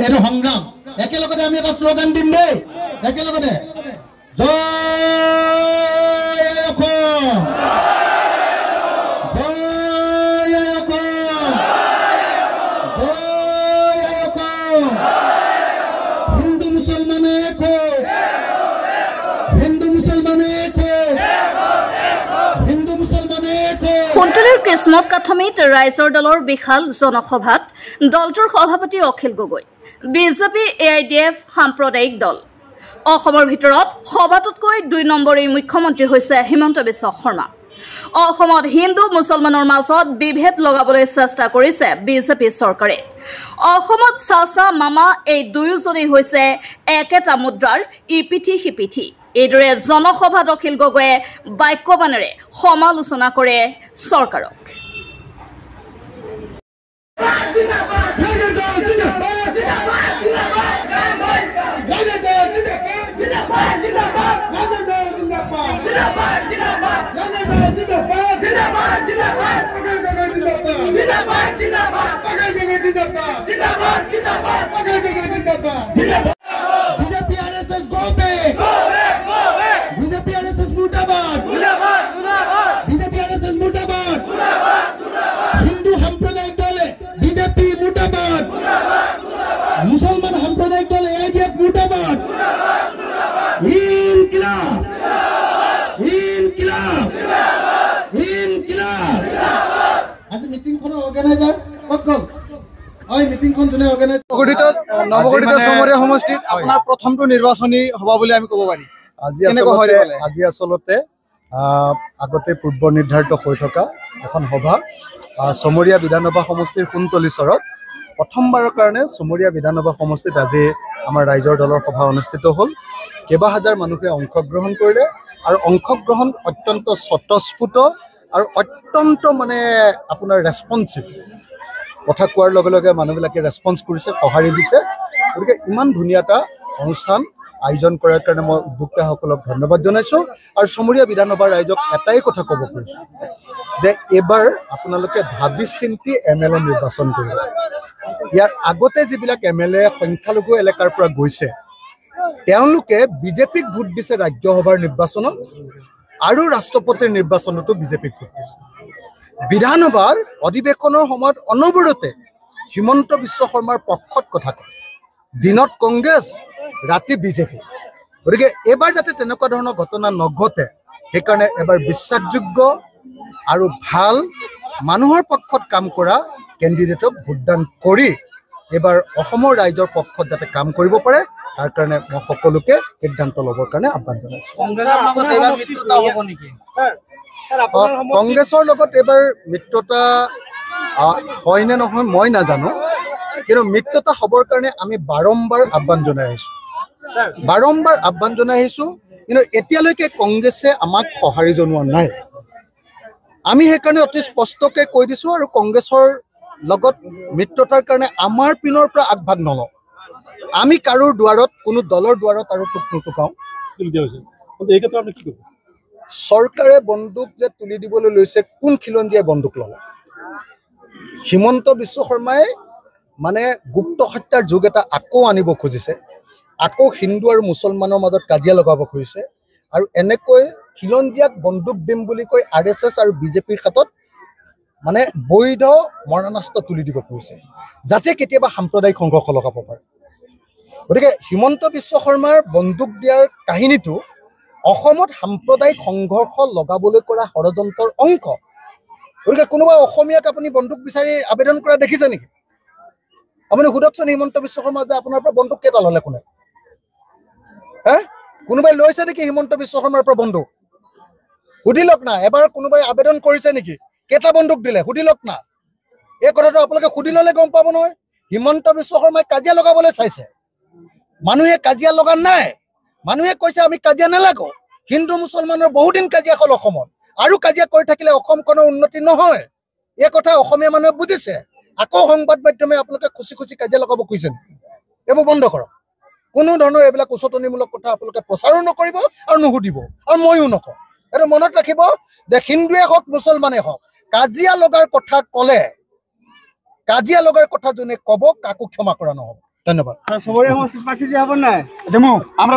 এইটো সংগ্ৰাম একেলগতে আমি এটা স্লোগান দিম দেই একেলগতে জয় অসম জয় অসম জয় অসম হিন্দু মুসলমানে এক হিন্দু মুসলমানে এক হিন্দু মুসলমানে এক কুন্তলীৰ কিসমত কাঠমিত ৰাইজৰ দলৰ বিশাল জনসভাত দলটোৰ সভাপতি অখিল গগৈ বিজেপি AIDF সাম্প্ৰদায়িক দল অসমৰ ভিতৰত সভাটোতকৈ 2 নম্বৰী মুখ্যমন্ত্ৰী হৈছে হিমন্ত বিশ্ব শৰ্মা অসমত হিন্দু মুছলমানৰ মাজত বিভেদ লগাবলৈ চেষ্টা কৰিছে বিজেপি চৰকাৰে অসমত চাচা মামা এই দুয়োজনেই হৈছে একেটা মুদ্ৰাৰ ইপিঠি সিপিঠি এইদৰে জনসভাত অখিল গগৈয়ে বাক্যবাণেৰে সমালোচনা কৰে চৰকাৰক BJP RSS go back BJP RSS murdabad BJP RSS murdabad Hindu সাম্প্রদায়িক দলে BJP murdabad মুসলমান সাম্প্রদায়িক দলে AIDF murdabad ইনকিলাব ইনকিলাব ইনকিলাব আজি মিটিংখনৰ অৰ্গানাইজাৰ কল ওই মিটিংখন জনে অৰ্গানাইজ নৱগঠিত সমৰীয়া সমষ্টিত আপোনাৰ প্ৰথমটো নিৰ্বাচনী হ'ব বুলি আমি ক'ব পাৰি আজি আসলতে আগতে পূৰ্ব নিৰ্ধাৰিত হৈ থকা এখন সভা সমৰীয়া বিধানসভা সমষ্টিৰ কুন্তলী চৰত প্ৰথমবাৰৰ কাৰণে সমৰীয়া বিধানসভা সমষ্টিত আজি আমাৰ ৰাইজৰ দলৰ সভা অনুষ্ঠিত হ'ল কেইবা হাজাৰ মানুহে অংশগ্ৰহণ কৰিলে আৰু অংশগ্ৰহণ অত্যন্ত স্বতঃস্ফূৰ্ত আৰু অত্যন্ত মানে আপোনাৰ ৰেছপন্সিভ কথা কোৱাৰ লগে লগে মানুহবিলাকে ৰেছপন্স কৰিছে সঁহাৰি দিছে গতিকে ইমান ধুনীয়া এটা অনুষ্ঠান আয়োজন কৰাৰ কাৰণে মই উদ্যোক্তাসকলক ধন্যবাদ জনাইছোঁ আৰু সমৰীয়া বিধানসভাৰ ৰাইজক এটাই কথা ক'ব খুজিছোঁ যে এইবাৰ আপোনালোকে ভাবি চিন্তি MLA নিৰ্বাচন কৰিব ইয়াৰ আগতে যিবিলাক MLA সংখ্যালঘু এলেকাৰ পৰা গৈছে তেওঁলোকে বিজেপিক ভোট দিছে ৰাজ্যসভাৰ নিৰ্বাচনত আৰু ৰাষ্ট্ৰপতিৰ নিৰ্বাচনতো বিজেপিক ভোট দিছে বিধানসভাৰ অধিৱেশনৰ সময়ত অনবৰতে হিমন্ত বিশ্ব শৰ্মাৰ পক্ষত কথা কয় দিনত কংগ্ৰেছ ৰাতি বিজেপি গতিকে এবাৰ যাতে তেনেকুৱা ধৰণৰ ঘটনা নঘটে সেইকাৰণে এবাৰ বিশ্বাসযোগ্য আৰু ভাল মানুহৰ পক্ষত কাম কৰা কেণ্ডিডেটক ভোটদান কৰি এবাৰ অসমৰ ৰাইজৰ পক্ষত যাতে কাম কৰিব পাৰে তাৰ কাৰণে মই সকলোকে সিদ্ধান্ত ল'বৰ কাৰণে আহ্বান জনাইছোঁ কংগ্ৰেছৰ লগত এবাৰ মিত্ৰতা হ'ব নেকি কংগ্ৰেছৰ লগত এবাৰ মিত্ৰতা হয় নে নহয় মই নাজানো কিন্তু মিত্ৰতা হ'বৰ কাৰণে আমি বাৰম্বাৰ আহ্বান জনাই আহিছোঁ কিন্তু এতিয়ালৈকে কংগ্ৰেছে আমাক সঁহাৰি জনোৱা নাই আমি সেইকাৰণে অতি স্পষ্টকৈ কৈ দিছোঁ আৰু কংগ্ৰেছৰ লগত মিত্ৰতাৰ কাৰণে আমাৰ পিনৰ পৰা আগভাগ নলওঁ আমি কাৰোৰ দুৱাৰত কোনো দলৰ দুৱাৰত আৰু টুক নুটুকাওঁ চৰকাৰে বন্দুক যে তুলি দিবলৈ লৈছে কোন খিলঞ্জীয়াই বন্দুক ল'লে হিমন্ত বিশ্ব শৰ্মাই মানে গুপ্ত হত্যাৰ যুগ এটা আকৌ আনিব খুজিছে আকৌ হিন্দু আৰু মুছলমানৰ মাজত কাজিয়া লগাব খুজিছে আৰু এনেকৈ খিলঞ্জীয়াক বন্দুক দিম বুলি কৈ RSS আৰু বিজেপিৰ হাতত মানে বৈধ মৰণাস্ত্ৰ তুলি দিব খুজিছে যাতে কেতিয়াবা সাম্প্ৰদায়িক সংঘৰ্ষ লগাব পাৰে গতিকে হিমন্ত বিশ্ব শৰ্মাৰ বন্দুক দিয়াৰ কাহিনীটো অসমত সাম্প্ৰদায়িক সংঘৰ্ষ লগাবলৈ কৰা ষড়যন্ত্ৰৰ অংশ গতিকে কোনোবা অসমীয়াক আপুনি বন্দুক বিচাৰি আবেদন কৰা দেখিছে নেকি আপুনি সুধকচোন হিমন্ত বিশ্ব শৰ্মা যে আপোনাৰ পৰা বন্দুক কেইটা ল'লে কোনে কোনোবাই লৈছে নেকি হিমন্ত বিশ্ব শৰ্মাৰ পৰা বন্দুক সুধি লওক না এবাৰ কোনোবাই আবেদন কৰিছে নেকি কেইটা বন্দুক দিলে সুধি লওক না এই কথাটো আপোনালোকে সুধি ল'লে গম পাব নহয় হিমন্ত বিশ্ব শৰ্মাই কাজিয়া লগাবলৈ চাইছে মানুহে কাজিয়া লগা নাই মানুহে কৈছে আমি কাজিয়া নালাগো হিন্দু মুছলমানৰ বহুদিন কাজিয়া হ'ল অসমত আৰু কাজিয়া কৰি থাকিলে অসমখনৰ উন্নতি নহয় এই কথা অসমীয়া মানুহে বুজিছে আকৌ সংবাদ মাধ্যমে আপোনালোকে খুচি খুচি কাজিয়া লগাব খুজিছে এইবোৰ বন্ধ কৰক কোনো ধৰণৰ এইবিলাক উচতনিমূলক কথা আপোনালোকে প্ৰচাৰো নকৰিব আৰু নুসুধিব আৰু ময়ো নকওঁ এইটো মনত ৰাখিব যে হিন্দুৱে হওক মুছলমানে হওক কাজিয়া লগাৰ কথা ক'লে কাজিয়া লগাৰ কথা যোনে ক'ব কাকো ক্ষমা কৰা নহ'ব ধন্যবাদ। সবৰে সমষ্টিত প্ৰাৰ্থী দিয়া হব নাই দেমো আমৰা